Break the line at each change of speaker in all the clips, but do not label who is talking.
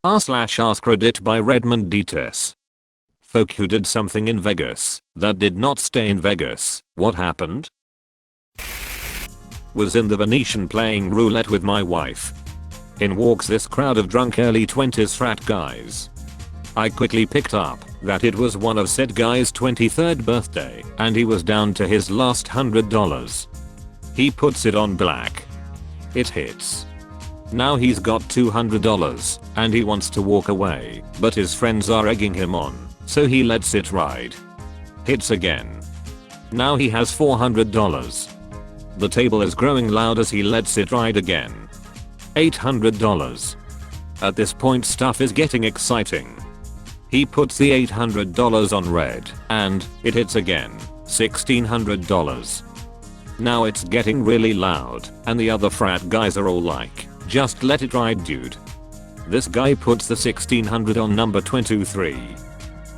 r/AskReddit by Redmond Dts. Folk who did something in Vegas that did not stay in Vegas. What happened? Was in the Venetian playing roulette with my wife. In walks this crowd of drunk early 20s frat guys. I quickly picked up that it was one of said guy's 23rd birthday and he was down to his last $100. He puts it on black. It hits. Now he's got $200 and he wants to walk away, but his friends are egging him on, so he lets it ride. Hits again. Now he has $400. The table is growing loud as he lets it ride again. $800. At this point stuff is getting exciting. He puts the $800 on red and it hits again. $1,600. Now it's getting really loud and the other frat guys are all like, just let it ride dude. This guy puts the $1,600 on number 23.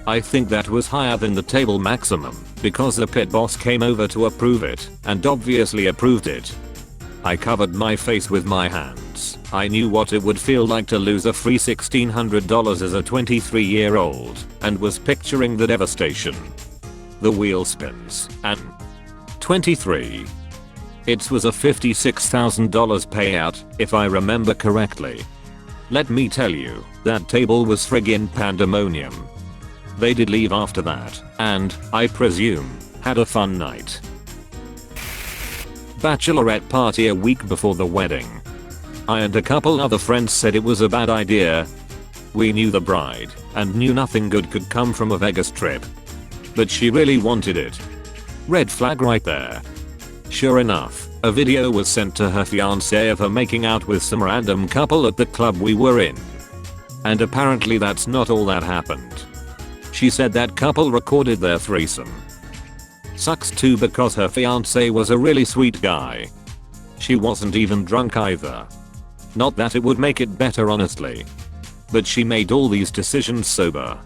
I think that was higher than the table maximum because the pit boss came over to approve it and obviously approved it. I covered my face with my hands. I knew what it would feel like to lose a free $1,600 as a 23-year-old and was picturing the devastation. The wheel spins and 23. It was a $56,000 payout if I remember correctly. Let me tell you, that table was friggin' pandemonium. They did leave after that and, I presume, had a fun night. Bachelorette party a week before the wedding. I and a couple other friends said it was a bad idea. We knew the bride and knew nothing good could come from a Vegas trip. But she really wanted it. Red flag right there. Sure enough, a video was sent to her fiancé of her making out with some random couple at the club we were in. And apparently that's not all that happened. She said that couple recorded their threesome. Sucks too because her fiancé was a really sweet guy. She wasn't even drunk either. Not that it would make it better honestly. But she made all these decisions sober.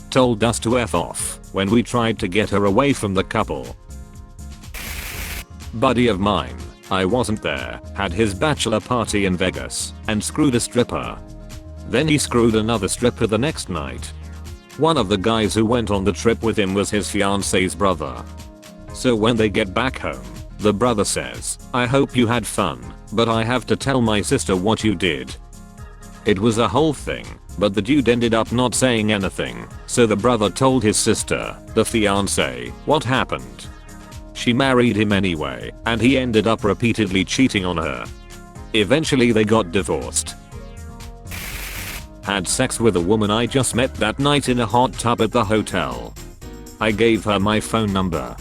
Told us to F off when we tried to get her away from the couple. Buddy of mine, I wasn't there, had his bachelor party in Vegas and screwed a stripper. Then he screwed another stripper the next night. One of the guys who went on the trip with him was his fiance's brother. So when they get back home, the brother says, I hope you had fun, but I have to tell my sister what you did. It was a whole thing, but the dude ended up not saying anything, so the brother told his sister, the fiancé, what happened. She married him anyway, and he ended up repeatedly cheating on her. Eventually they got divorced. Had sex with a woman I just met that night in a hot tub at the hotel. I gave her my phone number.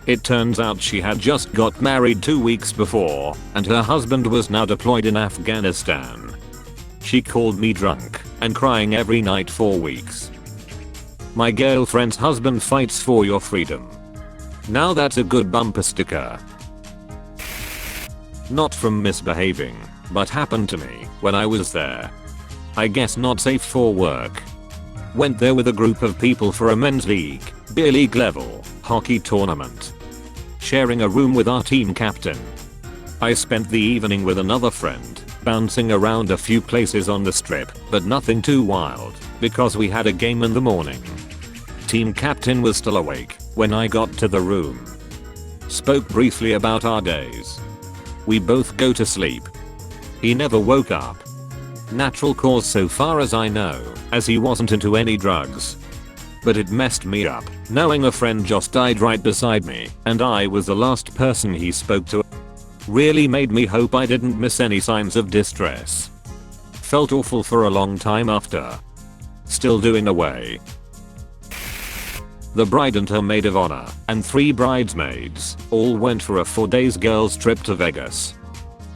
It turns out she had just got married 2 weeks before, and her husband was now deployed in Afghanistan. She called me drunk and crying every night for weeks. My girlfriend's husband fights for your freedom. Now that's a good bumper sticker. Not from misbehaving, but happened to me when I was there. I guess not safe for work. Went there with a group of people for a men's league, beer league level, hockey tournament. Sharing a room with our team captain. I spent the evening with another friend, bouncing around a few places on the strip, but nothing too wild, because we had a game in the morning. Team captain was still awake when I got to the room. Spoke briefly about our days. We both go to sleep. He never woke up. Natural cause so far as I know, as he wasn't into any drugs. But it messed me up, knowing a friend just died right beside me, and I was the last person he spoke to. Really made me hope I didn't miss any signs of distress. Felt awful for a long time after. Still doing away. The bride and her maid of honor, and 3 bridesmaids, all went for a 4 days girls trip to Vegas.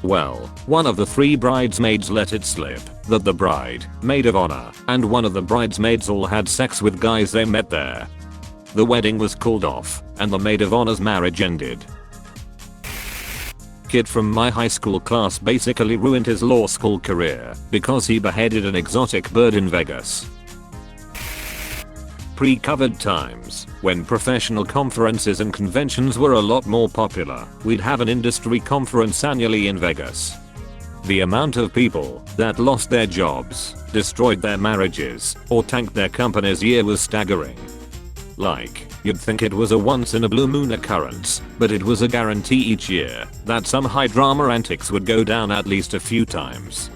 Well, one of the 3 bridesmaids let it slip that the bride, maid of honor, and one of the bridesmaids all had sex with guys they met there. The wedding was called off, and the maid of honor's marriage ended. Kid from my high school class basically ruined his law school career because he beheaded an exotic bird in Vegas. Pre-COVID times, when professional conferences and conventions were a lot more popular, we'd have an industry conference annually in Vegas. The amount of people that lost their jobs, destroyed their marriages, or tanked their company's year was staggering. Like, you'd think it was a once in a blue moon occurrence, but it was a guarantee each year that some high drama antics would go down at least a few times.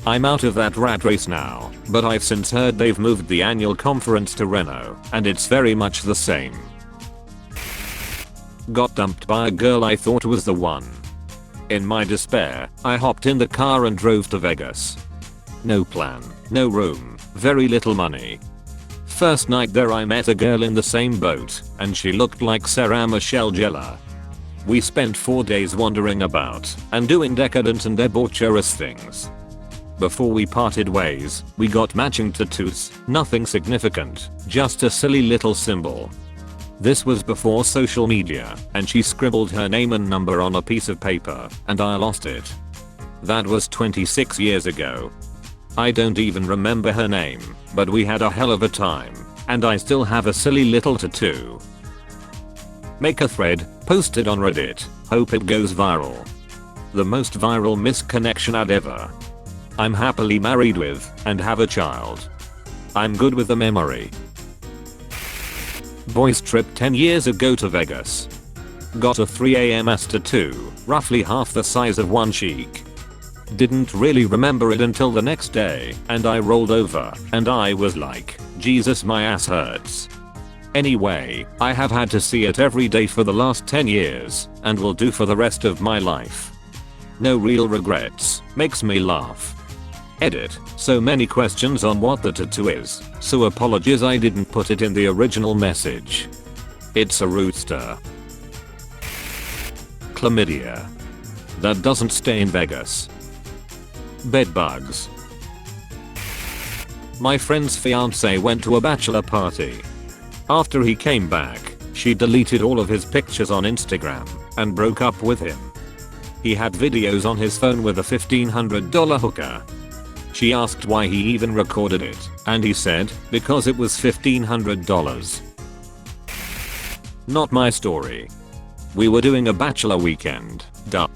I'm out of that rat race now, but I've since heard they've moved the annual conference to Reno, and it's very much the same. Got dumped by a girl I thought was the one. In my despair, I hopped in the car and drove to Vegas. No plan, no room, very little money. First night there I met a girl in the same boat, and she looked like Sarah Michelle Gellar. We spent 4 days wandering about and doing decadent and debaucherous things. Before we parted ways, we got matching tattoos, nothing significant, just a silly little symbol. This was before social media, and she scribbled her name and number on a piece of paper, and I lost it. That was 26 years ago. I don't even remember her name, but we had a hell of a time, and I still have a silly little tattoo. Make a thread, post it on Reddit, hope it goes viral. The most viral misconnection I'd ever. I'm happily married with, and have a child. I'm good with the memory. Boys trip 10 years ago to Vegas. Got a 3 AM ass tattoo, roughly half the size of one cheek. Didn't really remember it until the next day, and I rolled over, and I was like, Jesus, my ass hurts. Anyway, I have had to see it every day for the last 10 years, and will do for the rest of my life. No real regrets, makes me laugh. Edit, so many questions on what the tattoo is, so apologies I didn't put it in the original message. It's a rooster. Chlamydia. That doesn't stay in Vegas. Bedbugs. My friend's fiance went to a bachelor party. After he came back, she deleted all of his pictures on Instagram and broke up with him. He had videos on his phone with a $1,500 hooker. She asked why he even recorded it, and he said, because it was $1,500. Not my story. We were doing a bachelor weekend, duh.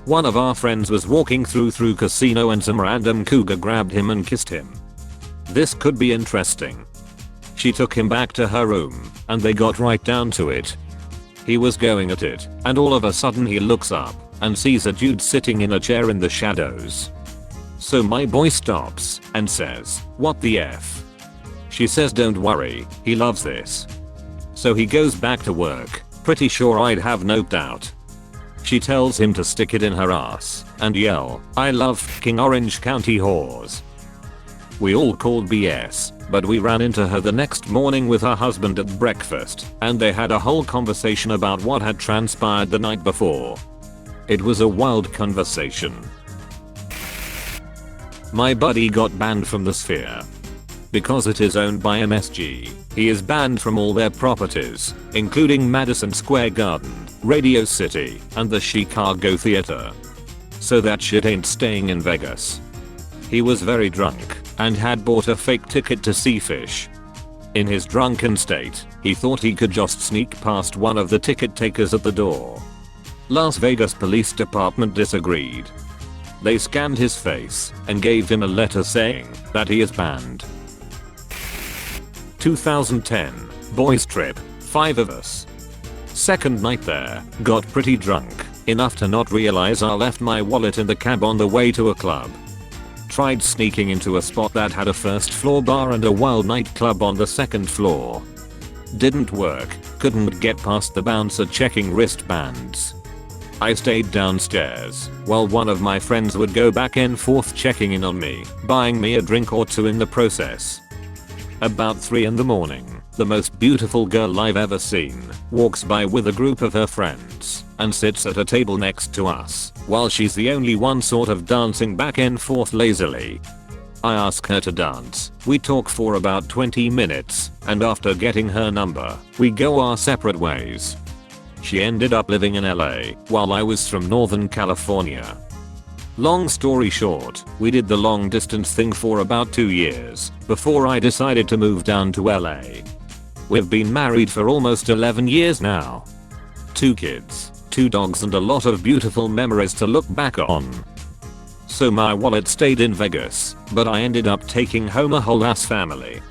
One of our friends was walking through casino and some random cougar grabbed him and kissed him. This could be interesting. She took him back to her room, and they got right down to it. He was going at it, and all of a sudden he looks up and sees a dude sitting in a chair in the shadows. So my boy stops and says, "What the F?" She says, "Don't worry, he loves this." So he goes back to work, pretty sure I'd have no doubt. She tells him to stick it in her ass and yell, "I love f***ing Orange County whores." We all called BS, but we ran into her the next morning with her husband at breakfast, and they had a whole conversation about what had transpired the night before. It was a wild conversation. My buddy got banned from the Sphere. Because it is owned by MSG, he is banned from all their properties, including Madison Square Garden, Radio City, and the Chicago Theater. So that shit ain't staying in Vegas. He was very drunk and had bought a fake ticket to see Fish. In his drunken state, he thought he could just sneak past one of the ticket takers at the door. Las Vegas Police Department disagreed. They scanned his face and gave him a letter saying that he is banned. 2010, boys trip, 5 of us. Second night there, got pretty drunk, enough to not realize I left my wallet in the cab on the way to a club. Tried sneaking into a spot that had a first floor bar and a wild nightclub on the second floor. Didn't work, couldn't get past the bouncer checking wristbands. I stayed downstairs while one of my friends would go back and forth checking in on me, buying me a drink or two in the process. About 3 in the morning, the most beautiful girl I've ever seen walks by with a group of her friends and sits at a table next to us while she's the only one sort of dancing back and forth lazily. I ask her to dance, we talk for about 20 minutes, and after getting her number, we go our separate ways. She ended up living in LA while I was from Northern California. Long story short, we did the long distance thing for about 2 years before I decided to move down to LA. We've been married for almost 11 years now. 2 kids, 2 dogs, and a lot of beautiful memories to look back on. So my wallet stayed in Vegas, but I ended up taking home a whole ass family.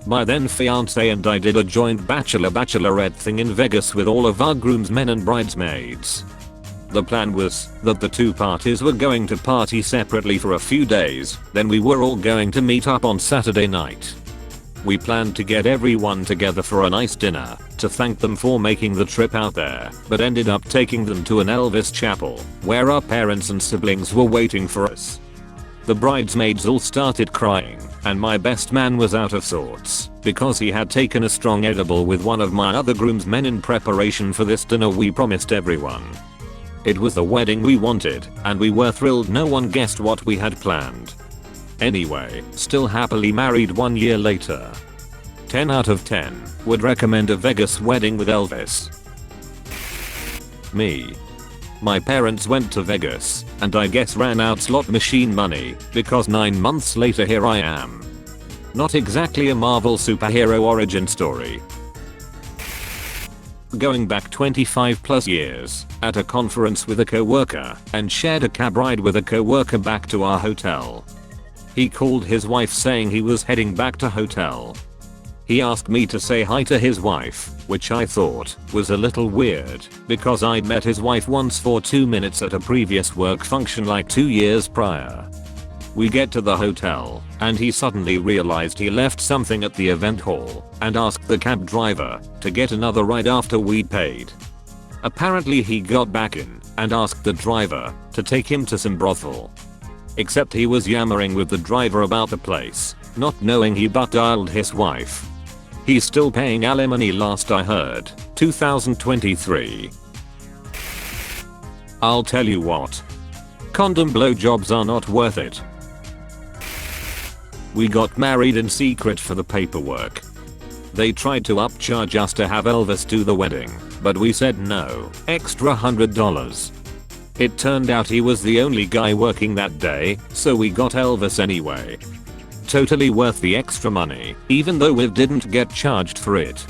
My then fiance and I did a joint bachelorette thing in Vegas with all of our groomsmen and bridesmaids. The plan was that the two parties were going to party separately for a few days, then we were all going to meet up on Saturday night. We planned to get everyone together for a nice dinner to thank them for making the trip out there, but ended up taking them to an Elvis chapel where our parents and siblings were waiting for us. The bridesmaids all started crying, and my best man was out of sorts because he had taken a strong edible with one of my other groomsmen in preparation for this dinner we promised everyone. It was the wedding we wanted, and we were thrilled no one guessed what we had planned. Anyway, still happily married 1 year later. 10 out of 10 would recommend a Vegas wedding with Elvis. Me. My parents went to Vegas, and I guess ran out slot machine money, because 9 months later here I am. Not exactly a Marvel superhero origin story. Going back 25 plus years, at a conference with a coworker, and shared a cab ride with a coworker back to our hotel. He called his wife saying he was heading back to hotel. He asked me to say hi to his wife, which I thought was a little weird because I'd met his wife once for 2 minutes at a previous work function like 2 years prior. We get to the hotel, and he suddenly realized he left something at the event hall and asked the cab driver to get another ride after we'd paid. Apparently he got back in and asked the driver to take him to some brothel. Except he was yammering with the driver about the place, not knowing he butt dialed his wife. He's still paying alimony last I heard, 2023. I'll tell you what. Condom blowjobs are not worth it. We got married in secret for the paperwork. They tried to upcharge us to have Elvis do the wedding, but we said no, extra $100. It turned out he was the only guy working that day, so we got Elvis anyway. Totally worth the extra money, even though we didn't get charged for it.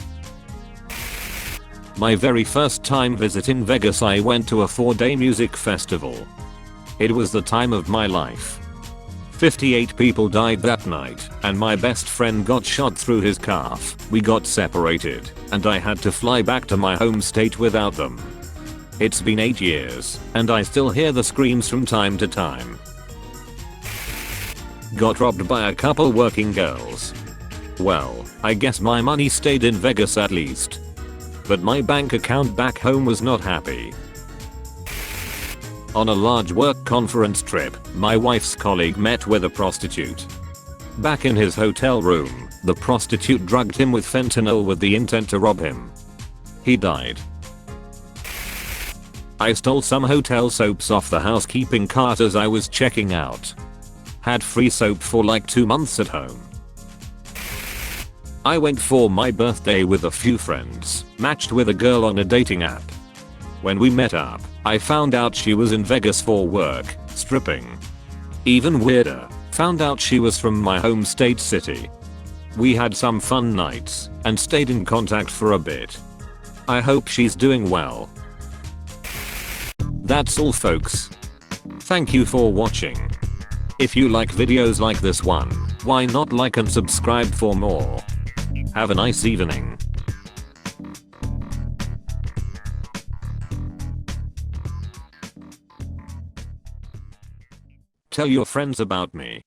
My very first time visiting Vegas, I went to a 4-day music festival. It was the time of my life. 58 people died that night, and my best friend got shot through his calf. We got separated, and I had to fly back to my home state without them. It's been 8 years, and I still hear the screams from time to time. Got robbed by a couple working girls. Well, I guess my money stayed in Vegas at least. But my bank account back home was not happy. On a large work conference trip, my wife's colleague met with a prostitute. Back in his hotel room, the prostitute drugged him with fentanyl with the intent to rob him. He died. I stole some hotel soaps off the housekeeping cart as I was checking out. Had free soap for like 2 months at home. I went for my birthday with a few friends, matched with a girl on a dating app. When we met up, I found out she was in Vegas for work, stripping. Even weirder, found out she was from my home state city. We had some fun nights, and stayed in contact for a bit. I hope she's doing well. That's all folks. Thank you for watching. If you like videos like this one, why not like and subscribe for more. Have a nice evening. Tell your friends about me.